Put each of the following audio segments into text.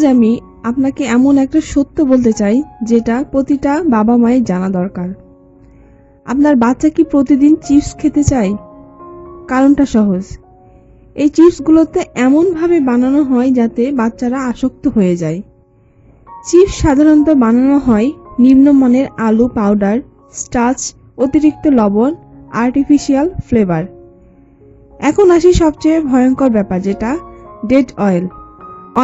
আজ আমি আপনাকে এমন একটা সত্য বলতে চাই যেটা প্রতিটা বাবা মায়ের জানা দরকার। আপনার বাচ্চা কি প্রতিদিন চিপস খেতে চায়? কারণটা সহজ। এই চিপসগুলোতে এমনভাবে বানানো হয় যাতে বাচ্চারা আসক্ত হয়ে যায়। চিপস সাধারণত বানানো হয় নিম্নমানের আলু পাউডার, স্টার্চ, অতিরিক্ত লবণ, আর্টিফিশিয়াল ফ্লেভার। এখন আসি সবচেয়ে ভয়ঙ্কর ব্যাপার, যেটা ডেড অয়েল।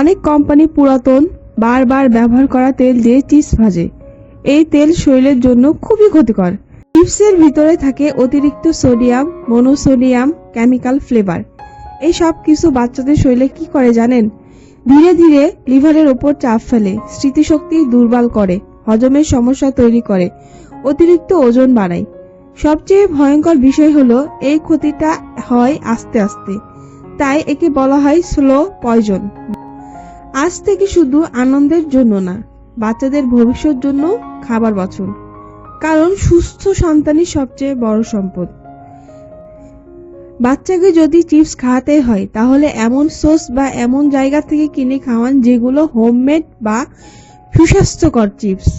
অনেক কোম্পানি পুরাতন বারবার ব্যবহার করা তেল দিয়ে চিপস ভাজে। এই তেল শরীরের জন্য খুবই ক্ষতিকর। চিপসের ভিতরে থাকে অতিরিক্ত সোডিয়াম, মনোসোডিয়াম, কেমিক্যাল ফ্লেভার। এই সব কিছু বাচ্চাদের শরীরে কি করে জানেন? ধীরে ধীরে লিভারের ওপর চাপ ফেলে, স্মৃতিশক্তি দুর্বল করে, হজমের সমস্যা তৈরি করে, অতিরিক্ত ওজন বাড়ায়। সবচেয়ে ভয়ঙ্কর বিষয় হলো এই ক্ষতিটা হয় আস্তে আস্তে, তাই একে বলা হয় স্লো পয়জন। আজ থেকে শুধু আনন্দের জন্য না, বাচ্চাদের ভবিষ্যতের জন্য খাবার বাছুন, কারণ সুস্থ সন্তানই সবচেয়ে বড় সম্পদ। বাচ্চাকে যদি চিপস খাওয়াতে হয় তাহলে এমন সস বা এমন জায়গা থেকে কিনে খাওয়ান যেগুলো হোমমেড বা সুস্বাস্থ্যকর চিপস।